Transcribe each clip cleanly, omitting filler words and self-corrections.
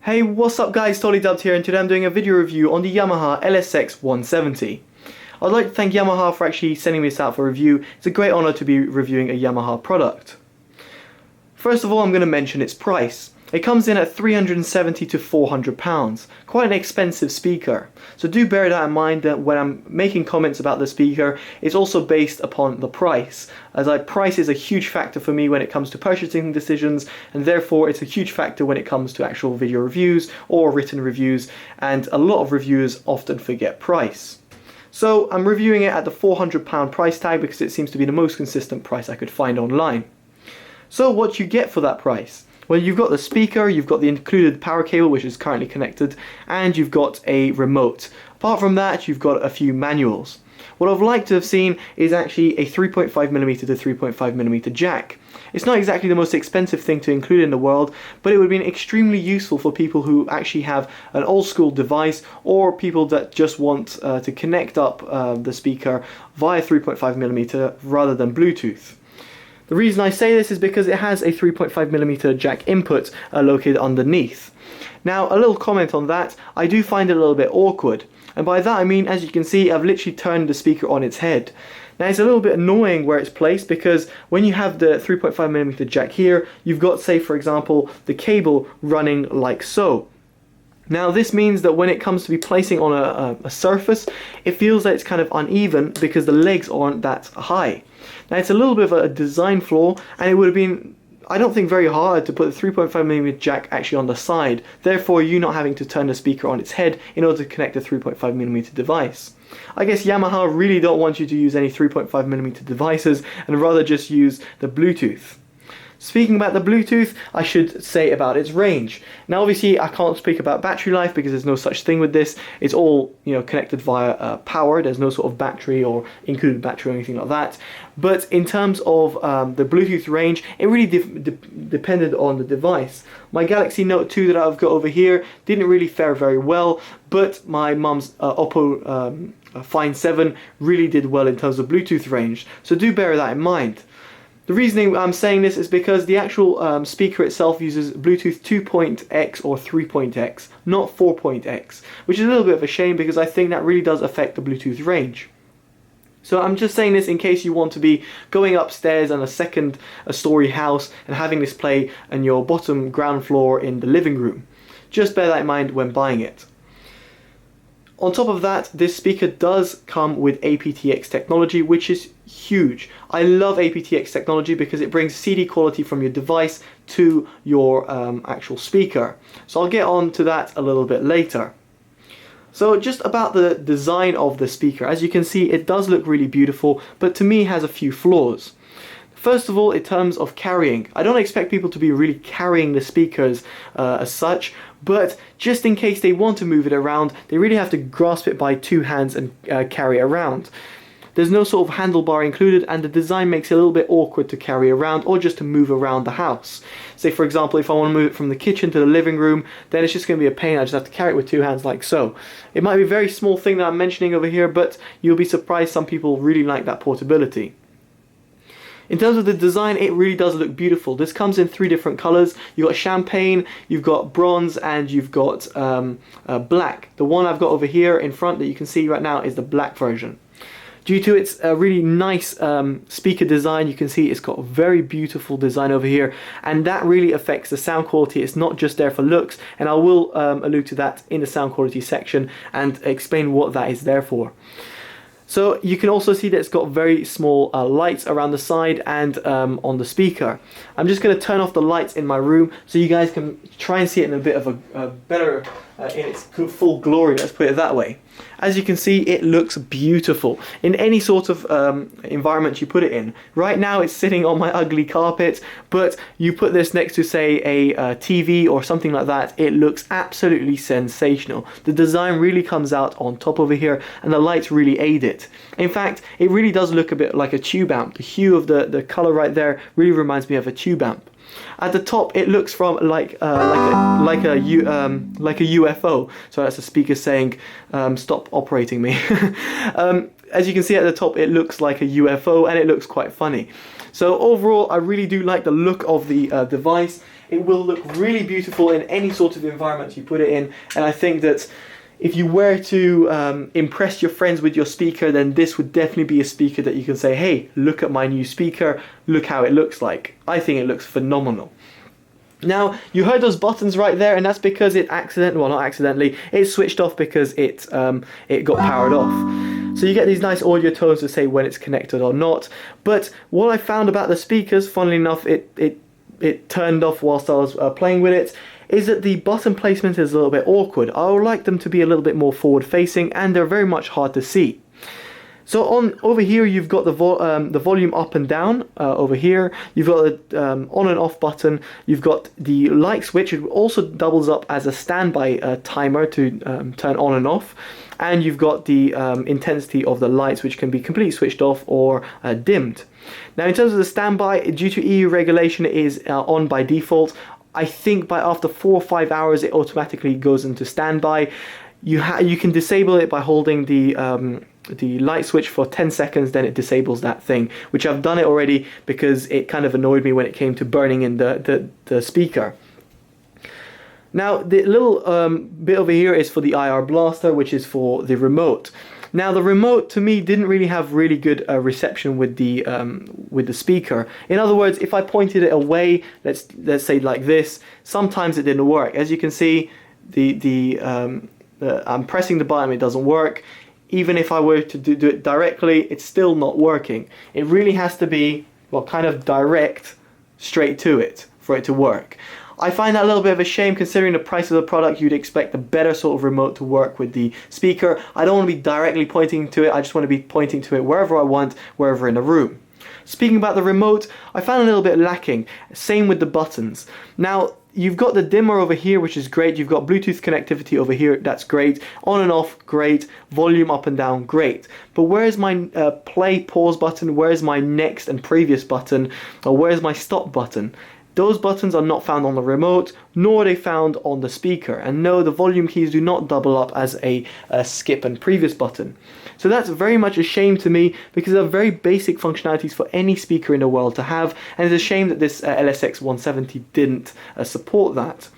Hey, what's up guys, TotallyDubbed here, and today I'm doing a video review on the Yamaha LSX-170. I'd like to thank Yamaha for actually sending this out for review. It's a great honour to be reviewing a Yamaha product. First of all, I'm going to mention its price. It comes in at £370 to £400, quite an expensive speaker. So do bear that in mind that when I'm making comments about the speaker, it's also based upon the price, as price is a huge factor for me when it comes to purchasing decisions, and therefore it's a huge factor when it comes to actual video reviews or written reviews, and a lot of reviewers often forget price. So I'm reviewing it at the £400 price tag because it seems to be the most consistent price I could find online. So what you get for that price? Well, you've got the speaker, you've got the included power cable which is currently connected, and you've got a remote. Apart from that, you've got a few manuals. What I've liked to have seen is actually a 3.5mm to 3.5mm jack. It's not exactly the most expensive thing to include in the world, but it would be extremely useful for people who actually have an old school device, or people that just want to connect up the speaker via 3.5mm rather than Bluetooth. The reason I say this is because it has a 3.5mm jack input located underneath. Now, a little comment on that, I do find it a little bit awkward. And by that I mean, as you can see, I've literally turned the speaker on its head. Now it's a little bit annoying where it's placed, because when you have the 3.5mm jack here, you've got, say for example, the cable running like so. Now this means that when it comes to be placing on a surface, it feels that it's kind of uneven because the legs aren't that high. Now it's a little bit of a design flaw, and it would have been, I don't think, very hard to put the 3.5mm jack actually on the side, therefore you not having to turn the speaker on its head in order to connect a 3.5mm device. I guess Yamaha really don't want you to use any 3.5mm devices and rather just use the Bluetooth. Speaking about the Bluetooth, I should say about its range. Now obviously I can't speak about battery life because there's no such thing with this. It's all, connected via power. There's no sort of battery or included battery or anything like that. But in terms of the Bluetooth range, it really depended on the device. My Galaxy Note 2 that I've got over here didn't really fare very well, but my mum's Oppo Find 7 really did well in terms of Bluetooth range. So do bear that in mind. The reasoning I'm saying this is because the actual speaker itself uses Bluetooth 2.x or 3.x, not 4.x, which is a little bit of a shame because I think that really does affect the Bluetooth range. So I'm just saying this in case you want to be going upstairs on a second story house and having this play on your bottom ground floor in the living room. Just bear that in mind when buying it. On top of that, this speaker does come with aptX technology, which is huge. I love aptX technology because it brings CD quality from your device to your actual speaker. So I'll get on to that a little bit later. So just about the design of the speaker, as you can see, it does look really beautiful, but to me has a few flaws. First of all, in terms of carrying, I don't expect people to be really carrying the speakers as such, but just in case they want to move it around, they really have to grasp it by two hands and carry it around. There's no sort of handlebar included, and the design makes it a little bit awkward to carry around or just to move around the house. Say for example, if I want to move it from the kitchen to the living room, then it's just going to be a pain. I just have to carry it with two hands like so. It might be a very small thing that I'm mentioning over here, but you'll be surprised some people really like that portability. In terms of the design, it really does look beautiful. This comes in three different colors. You've got champagne, you've got bronze, and you've got black. The one I've got over here in front that you can see right now is the black version. Due to its really nice speaker design, you can see it's got a very beautiful design over here, and that really affects the sound quality. It's not just there for looks, and I will allude to that in the sound quality section and explain what that is there for. So you can also see that it's got very small lights around the side and on the speaker. I'm just going to turn off the lights in my room so you guys can try and see it in a bit of a better, in its full glory, let's put it that way. As you can see, it looks beautiful in any sort of environment you put it in. Right now it's sitting on my ugly carpet, but you put this next to, say, a TV or something like that, it looks absolutely sensational. The design really comes out on top over here, and the lights really aid it. In fact, it really does look a bit like a tube amp. The hue of the color right there really reminds me of a tube amp. At the top, it looks from like a UFO. So that's a speaker saying, "Stop operating me." As you can see at the top, it looks like a UFO, and it looks quite funny. So overall, I really do like the look of the device. It will look really beautiful in any sort of environment you put it in, and I think that if you were to impress your friends with your speaker, then this would definitely be a speaker that you can say, hey, look at my new speaker, look how it looks like. I think it looks phenomenal. Now, you heard those buttons right there, and that's because it it switched off because it got powered off. So you get these nice audio tones to say when it's connected or not. But what I found about the speakers, funnily enough, it turned off whilst I was playing with it, is that the button placement is a little bit awkward. I would like them to be a little bit more forward facing, and they're very much hard to see. So over here you've got the volume up and down. Over here you've got the on and off button. You've got the light switch. It also doubles up as a standby timer to turn on and off. And you've got the intensity of the lights, which can be completely switched off or dimmed. Now, in terms of the standby, due to EU regulation, it is on by default. I think by after 4 or 5 hours it automatically goes into standby. You can disable it by holding the light switch for 10 seconds, then it disables that thing, which I've done it already because it kind of annoyed me when it came to burning in the speaker. Now, the little bit over here is for the IR blaster, which is for the remote. Now, the remote to me didn't really have really good reception with the speaker. In other words, if I pointed it away, let's say like this, sometimes it didn't work. As you can see, I'm pressing the button, it doesn't work. Even if I were to do it directly, it's still not working. It really has to be, well, kind of direct, straight to it for it to work. I find that a little bit of a shame considering the price of the product. You'd expect a better sort of remote to work with the speaker. I don't want to be directly pointing to it, I just want to be pointing to it wherever I want, wherever in the room. Speaking about the remote, I found a little bit lacking. Same with the buttons. Now, you've got the dimmer over here, which is great. You've got Bluetooth connectivity over here, that's great. On and off, great. Volume up and down, great. But where's my play, pause button? Where's my next and previous button? Or where's my stop button? Those buttons are not found on the remote, nor are they found on the speaker. And no, the volume keys do not double up as a skip and previous button. So that's very much a shame to me because they're very basic functionalities for any speaker in the world to have, and it's a shame that this LSX-170 didn't support that.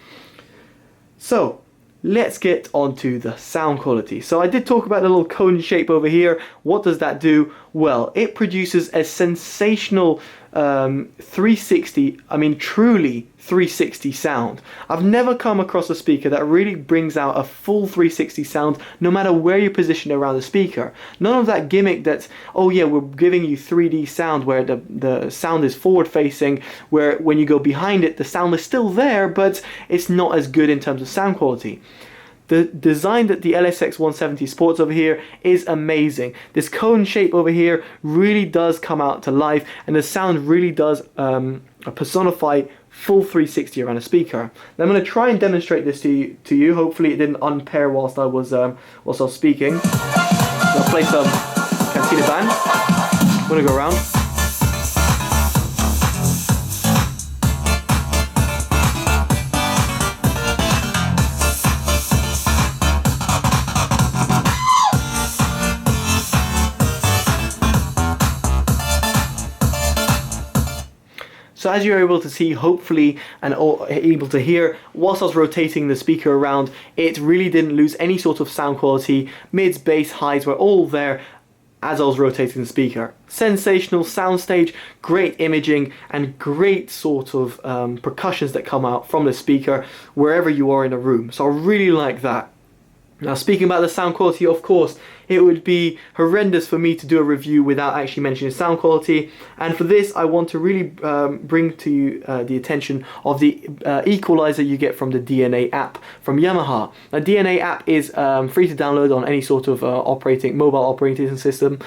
So, let's get on to the sound quality. So I did talk about the little cone shape over here. What does that do? Well, it produces a sensational 360, I mean truly 360 sound. I've never come across a speaker that really brings out a full 360 sound no matter where you position it around the speaker. None of that gimmick that, oh yeah, we're giving you 3D sound where the sound is forward facing, where when you go behind it the sound is still there but it's not as good in terms of sound quality. The design that the LSX-170 sports over here is amazing. This cone shape over here really does come out to life, and the sound really does personify full 360 around a speaker. Now I'm going to try and demonstrate this to you. Hopefully it didn't unpair whilst I was speaking. I'll play some Cantina Band. I'm going to go around. So as you're able to see, hopefully, and able to hear, whilst I was rotating the speaker around, it really didn't lose any sort of sound quality. Mids, bass, highs were all there as I was rotating the speaker. Sensational soundstage, great imaging, and great sort of percussions that come out from the speaker wherever you are in a room. So I really like that. Now, speaking about the sound quality, of course, it would be horrendous for me to do a review without actually mentioning sound quality, and for this I want to really bring to you the attention of the equalizer you get from the DNA app from Yamaha. The DNA app is free to download on any sort of mobile operating system.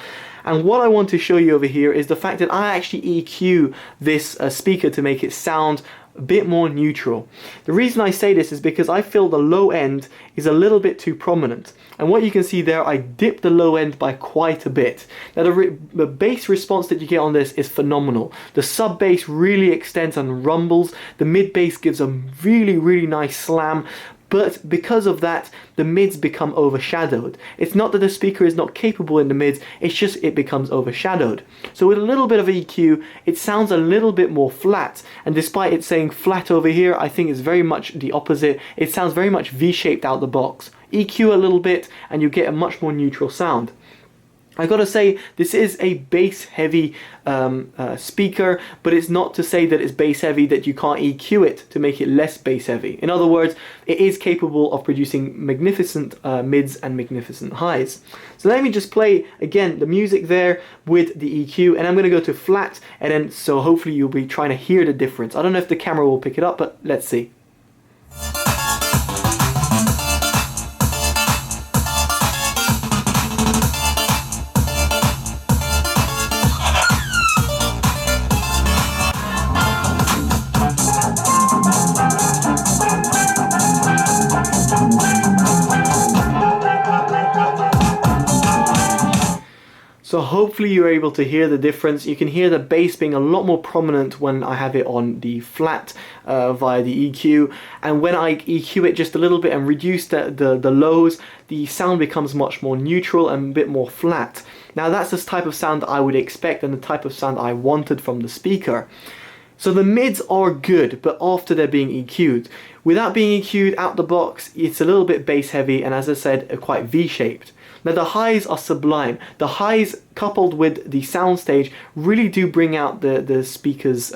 And what I want to show you over here is the fact that I actually EQ this speaker to make it sound a bit more neutral. The reason I say this is because I feel the low end is a little bit too prominent. And what you can see there, I dipped the low end by quite a bit. Now the bass response that you get on this is phenomenal. The sub bass really extends and rumbles. The mid bass gives a really, really nice slam. But because of that, the mids become overshadowed. It's not that the speaker is not capable in the mids, it's just it becomes overshadowed. So with a little bit of EQ, it sounds a little bit more flat. And despite it saying flat over here, I think it's very much the opposite. It sounds very much V-shaped out the box. EQ a little bit and you get a much more neutral sound. I gotta say, this is a bass heavy speaker, but it's not to say that it's bass heavy that you can't EQ it to make it less bass heavy. In other words, it is capable of producing magnificent mids and magnificent highs. So let me just play again the music there with the EQ, and I'm gonna go to flat, and then so hopefully you'll be trying to hear the difference. I don't know if the camera will pick it up, but let's see. So hopefully you're able to hear the difference. You can hear the bass being a lot more prominent when I have it on the flat via the EQ, and when I EQ it just a little bit and reduce the lows, the sound becomes much more neutral and a bit more flat. Now that's the type of sound I would expect and the type of sound I wanted from the speaker. So the mids are good, but after they're being EQ'd. Without being EQ'd out the box, it's a little bit bass heavy, and as I said, quite V-shaped. Now the highs are sublime. The highs coupled with the soundstage really do bring out the speaker's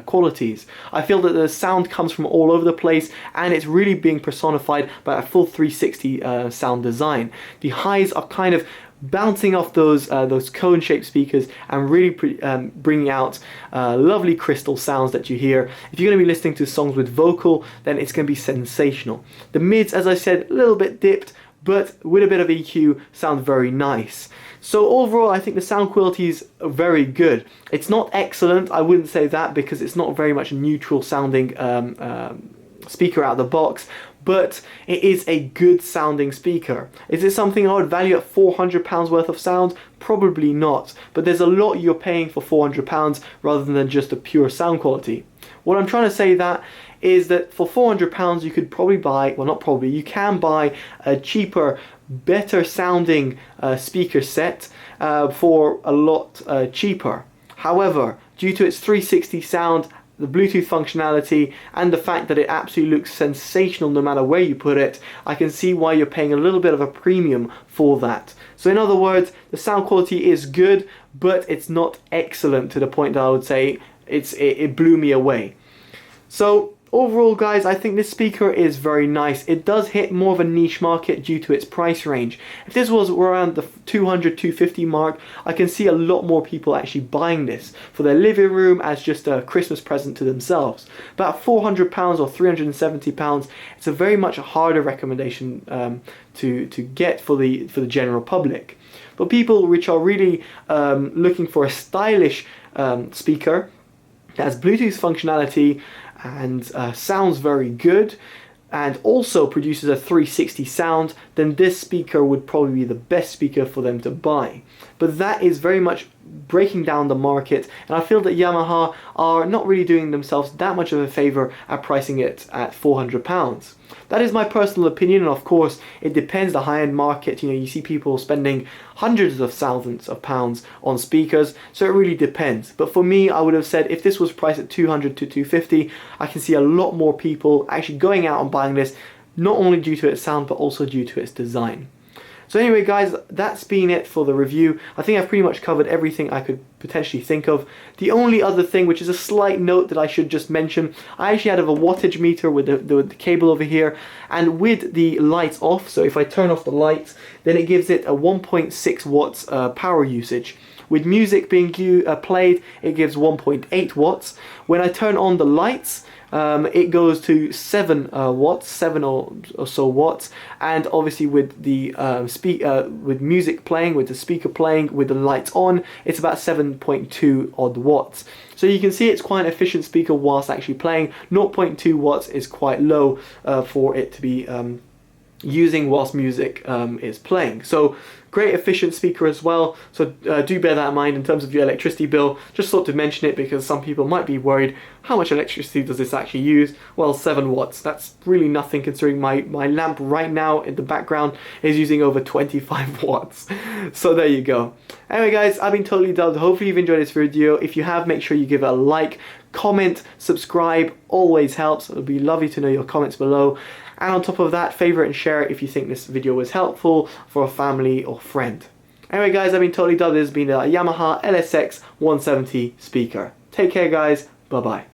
qualities. I feel that the sound comes from all over the place, and it's really being personified by a full 360 sound design. The highs are kind of bouncing off those cone-shaped speakers and really bringing out lovely crystal sounds that you hear. If you're going to be listening to songs with vocal, then it's going to be sensational. The mids, as I said, a little bit dipped, but with a bit of EQ, sound very nice. So overall, I think the sound quality is very good. It's not excellent, I wouldn't say that, because it's not very much neutral sounding speaker out of the box, but it is a good sounding speaker. Is it something I would value at £400 worth of sound? Probably not, but there's a lot you're paying for £400 rather than just a pure sound quality. What I'm trying to say that is that for £400 you could probably buy, well not probably, you can buy a cheaper, better sounding speaker set for a lot cheaper. However, due to its 360 sound, the Bluetooth functionality, and the fact that it absolutely looks sensational no matter where you put it, I can see why you're paying a little bit of a premium for that. So in other words, the sound quality is good, but it's not excellent to the point that I would say it blew me away. So overall guys, I think this speaker is very nice. It does hit more of a niche market due to its price range. If this was around the 200-250 mark, I can see a lot more people actually buying this for their living room as just a Christmas present to themselves. But at £400 or £370, it's a very much harder recommendation to get for the general public. But people which are really looking for a stylish speaker that has Bluetooth functionality and sounds very good and also produces a 360 sound, then this speaker would probably be the best speaker for them to buy. But that is very much breaking down the market, and I feel that Yamaha are not really doing themselves that much of a favor at pricing it at £400. That is my personal opinion, and of course it depends. The high-end market, you know, you see people spending hundreds of thousands of pounds on speakers, so it really depends. But for me, I would have said if this was priced at 200 to 250, I can see a lot more people actually going out and buying this, not only due to its sound but also due to its design. So anyway guys, that's been it for the review. I think I've pretty much covered everything I could potentially think of. The only other thing, which is a slight note that I should just mention, I actually had a wattage meter with the cable over here, and with the lights off, so if I turn off the lights, then it gives it a 1.6 watts power usage. With music being played, it gives 1.8 watts. When I turn on the lights, it goes to 7 watts, 7 or so watts, and obviously with the with music playing, with the speaker playing, with the lights on, it's about 7.2 odd watts. So you can see it's quite an efficient speaker whilst actually playing. 0.2 watts is quite low for it to be using whilst music is playing. So great efficient speaker as well, so do bear that in mind in terms of your electricity bill. Just thought to mention it because some people might be worried, how much electricity does this actually use? Well, 7 watts, that's really nothing considering my lamp right now in the background is using over 25 watts. So there you go. Anyway guys, I've been Totally Dubbed. Hopefully you've enjoyed this video. If you have, make sure you give it a like, comment, subscribe, always helps. It would be lovely to know your comments below. And on top of that, favorite and share it if you think this video was helpful for a family or friend. Anyway guys, I've been Totally Dubbed. This has been a Yamaha LSX-170 speaker. Take care guys, bye bye.